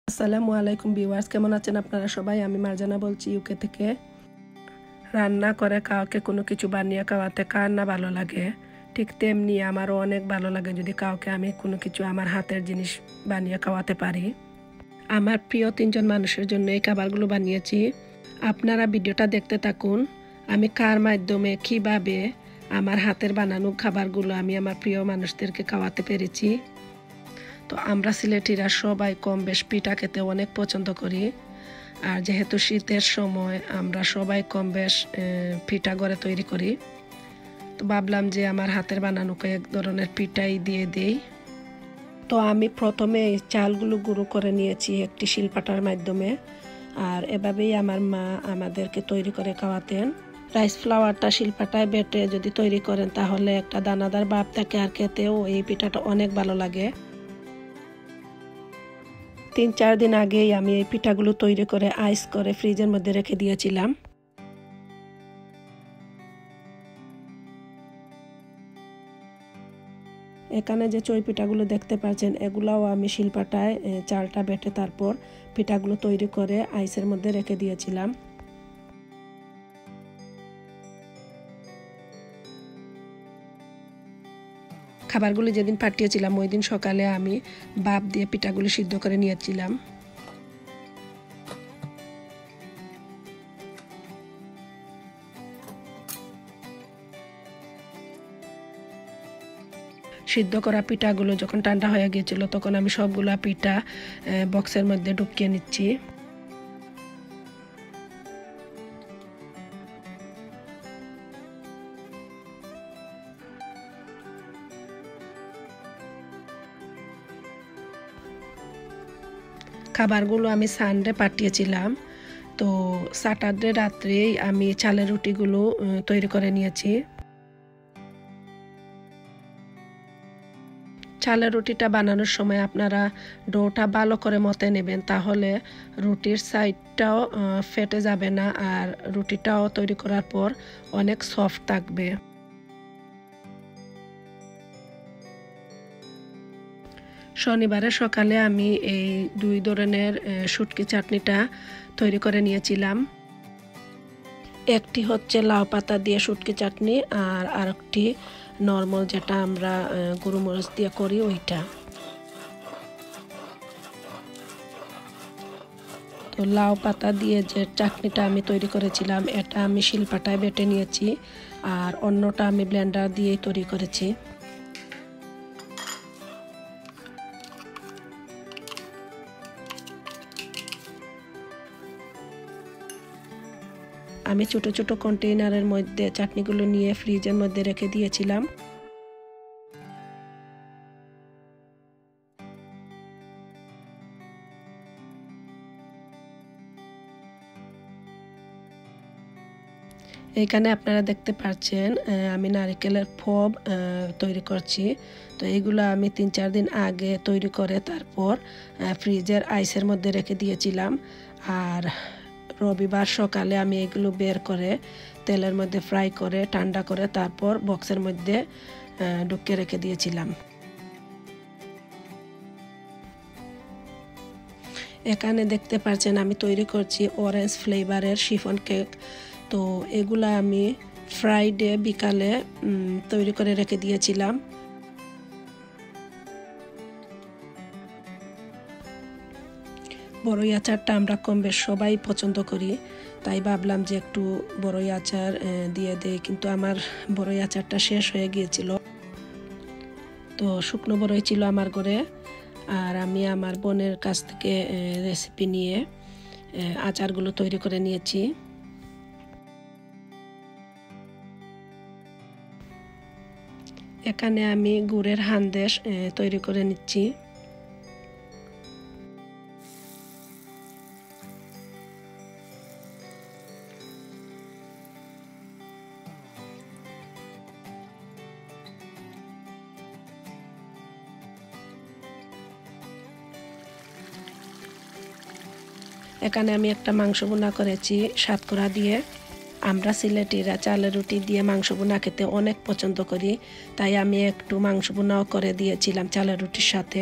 আসসালামু আলাইকুম ভিউয়ার্স, কেমন আছেন আপনারা সবাই? আমি মার্জানা বলছি ইউকে থেকে। রান্না করে কাউকে কোনো কিছু বানিয়ে খাওয়াতে কার না ভালো লাগে, ঠিক তেমনি আমারও অনেক ভালো লাগে যদি কাউকে আমি কোনো কিছু আমার হাতের জিনিস বানিয়ে খাওয়াতে পারি। আমার প্রিয় 3জন মানুষের জন্য এই খাবারগুলো বানিয়েছি। আপনারা ভিডিওটা দেখতে থাকুন। আমি কার মাধ্যমে কীভাবে আমার হাতের বানানো খাবারগুলো আমি আমার প্রিয় মানুষদেরকে খাওয়াতে পেরেছি। তো আমরা সিলেটিরা সবাই কম বেশ পিঠা খেতে অনেক পছন্দ করি, আর যেহেতু শীতের সময় আমরা সবাই কম বেশ পিঠা ঘরে তৈরি করি। তো ভাবলাম যে আমার হাতের বানানো কয়েক ধরনের পিঠাই দিয়ে দিই। তো আমি প্রথমে এই চালগুলো গুঁড়ো করে নিয়েছি একটি শিলপাটার মাধ্যমে, আর এভাবেই আমার মা আমাদেরকে তৈরি করে খাওয়াতেন। রাইস ফ্লাওয়ারটা শিলপাটায় বেটে যদি তৈরি করেন তাহলে একটা দানাদার ভাব থাকে, আর খেতেও এই পিঠাটা অনেক ভালো লাগে। 3-4 দিন আগেই আমি এই পিঠাগুলো তৈরি করে আইস করে ফ্রিজের মধ্যে রেখে দিয়েছিলাম। এখানে যে চই পিঠাগুলো দেখতে পাচ্ছেন এগুলাও আমি শিলপাটায় চালটা বেটে তারপর পিঠাগুলো তৈরি করে আইসের মধ্যে রেখে দিয়েছিলাম। খাবারগুলি যেদিন পাঠিয়েছিলাম ওই দিন সকালে আমি ভাপ দিয়ে পিঠাগুলি সিদ্ধ করে নিয়েছিলাম। সিদ্ধ করা পিঠাগুলো যখন ঠান্ডা হয়ে গিয়েছিল তখন আমি সবগুলা পিঠা বক্সের মধ্যে ঢুকিয়ে নিচ্ছি। খাবারগুলো আমি সানডে পাঠিয়েছিলাম, তো স্যাটারডে রাত্রেই আমি চালের রুটিগুলো তৈরি করে নিয়েছি। চালের রুটিটা বানানোর সময় আপনারা ডোটা ভালো করে মতে নেবেন, তাহলে রুটির সাইডটাও ফেটে যাবে না, আর রুটিটাও তৈরি করার পর অনেক সফট থাকবে। শনিবারের সকালে আমি এই 2 ধরনের শুটকি চাটনিটা তৈরি করে নিয়েছিলাম। একটি হচ্ছে লাউ পাতা দিয়ে শুটকি চাটনি, আর আরেকটি নর্মাল যেটা আমরা গুঁড়োমরিচ দিয়ে করি ওইটা। তো লাউ পাতা দিয়ে যে চাটনিটা আমি তৈরি করেছিলাম এটা আমি শিলপাটায় বেটে নিয়েছি, আর অন্যটা আমি ব্লেন্ডার দিয়েই তৈরি করেছি। আমি ছোট ছোট কন্টেইনারের মধ্যে চাটনিগুলো নিয়ে ফ্রিজের মধ্যে রেখে দিয়েছিলাম। এখানে আপনারা দেখতে পাচ্ছেন আমি নারকেলের ফব তৈরি করছি। তো এইগুলো আমি 3-4 দিন আগে তৈরি করে তারপর ফ্রিজের আইসের মধ্যে রেখে দিয়েছিলাম, আর রবিবার সকালে আমি এগুলো বের করে তেলের মধ্যে ফ্রাই করে ঠান্ডা করে তারপর বক্সের মধ্যে ঢুকিয়ে রেখে দিয়েছিলাম। এখানে দেখতে পাচ্ছেন আমি তৈরি করছি অরেঞ্জ ফ্লেভারের শিফন কেক। তো এগুলা আমি ফ্রাইডে বিকালে তৈরি করে রেখে দিয়েছিলাম। বড়ই আচারটা আমরা কম বেশ সবাই পছন্দ করি, তাই ভাবলাম যে একটু বড়ই আচার দিয়ে দেই, কিন্তু আমার বড়ই আচারটা শেষ হয়ে গিয়েছিল। তো শুকনো বড়ই ছিল আমার ঘরে, আর আমি আমার বোনের কাছ থেকে রেসিপি নিয়ে আচারগুলো তৈরি করে নিয়েছি। এখানে আমি গুড়ের হান্দেশ তৈরি করে নিচ্ছি। এখানে আমি একটা মাংস ভুনা করেছি সাতকরা দিয়ে। আমরা সিলেটিরা চালের রুটি দিয়ে মাংস ভুনা খেতে অনেক পছন্দ করি, তাই আমি একটু মাংস ভুনাও করে দিয়েছিলাম চালের রুটির সাথে।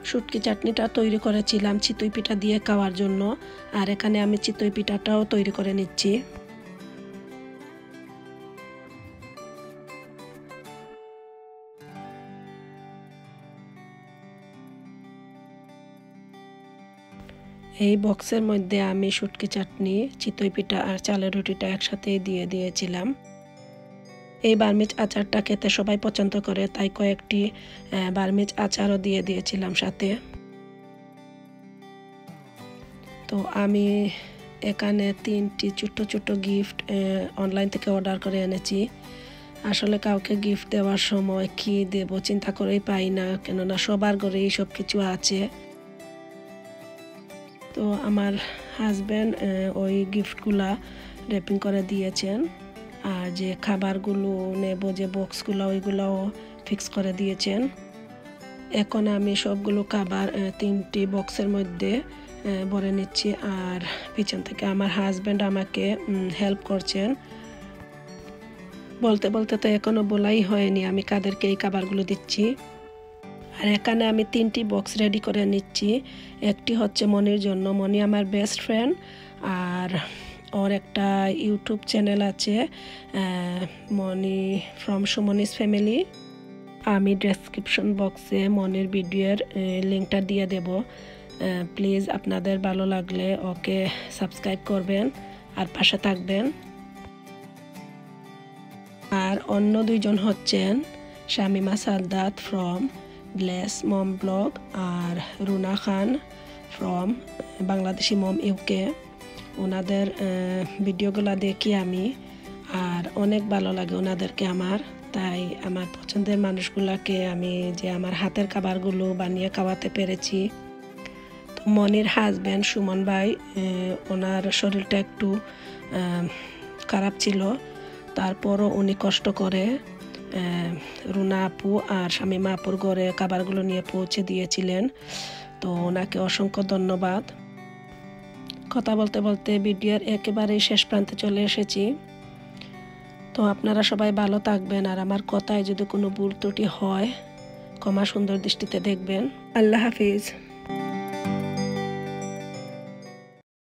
শুটকি চাটনিটা তৈরি করেছিলাম চিতই পিঠা দিয়ে খাওয়ার জন্য, আর এখানে আমি চিতই পিঠাটাও তৈরি করে নিচ্ছি। এই বক্সের মধ্যে আমি শুটকি চাটনি, চিতই পিঠা আর চালের রুটিটা একসাথে দিয়ে দিয়েছিলাম। এই বার্মিজ আচারটা খেতে সবাই পছন্দ করে, তাই কয়েকটি বার্মিজ আচারও দিয়ে দিয়েছিলাম সাথে। তো আমি এখানে 3টি ছোট্ট ছোট্ট গিফট অনলাইন থেকে অর্ডার করে এনেছি। আসলে কাউকে গিফট দেওয়ার সময় কি দেব চিন্তা করেই পাই না, কেননা সবার ঘরেই সব কিছু আছে। তো আমার হাজব্যান্ড ওই গিফটগুলা র্যাপিং করে দিয়েছেন, আর যে খাবারগুলো নেব যে বক্সগুলো ওইগুলোও ফিক্স করে দিয়েছেন। এখন আমি সবগুলো খাবার 3টি বক্সের মধ্যে ভরে নিচ্ছি, আর পিছন থেকে আমার হাজব্যান্ড আমাকে হেল্প করছেন। বলতে বলতে তো এখনো বলাই হয়নি আমি কাদেরকে এই খাবারগুলো দিচ্ছি। আর এখানে আমি 3টি বক্স রেডি করে নিচ্ছি। একটি হচ্ছে মনির জন্য, মনি আমার বেস্ট ফ্রেন্ড, আর ওর একটা ইউটিউব চ্যানেল আছে মনি ফ্রম সুমনিস ফ্যামিলি। আমি ডেসক্রিপশন বক্সে মনির ভিডিওর লিঙ্কটা দিয়ে দেব। প্লিজ আপনাদের ভালো লাগলে ওকে সাবস্ক্রাইব করবেন আর পাশে থাকবেন। আর অন্য দুইজন হচ্ছেন শামিমা সাদ্দাত ফ্রম গ্লেস মম ব্লগ আর Runa Khan from Bangladeshi mom UK. ওনাদের ভিডিওগুলো দেখি আমি, আর অনেক ভালো লাগে ওনাদেরকে আমার। তাই আমার পছন্দের মানুষগুলোকে আমি যে আমার হাতের খাবারগুলো বানিয়ে খাওয়াতে পেরেছি। তো মনির হাজব্যান্ড সুমন ভাই, ওনার শরীরটা একটু খারাপ ছিল, তারপরও উনি কষ্ট করে রুনা আপু আর শামিমা আপুর ঘরে খাবারগুলো নিয়ে পৌঁছে দিয়েছিলেন। তো ওনাকে অসংখ্য ধন্যবাদ। কথা বলতে বলতে ভিডিওর একেবারেই শেষ প্রান্তে চলে এসেছি। তো আপনারা সবাই ভালো থাকবেন, আর আমার কথায় যদি কোনো ভুল ত্রুটি হয় ক্ষমা সুন্দর দৃষ্টিতে দেখবেন। আল্লাহ হাফিজ।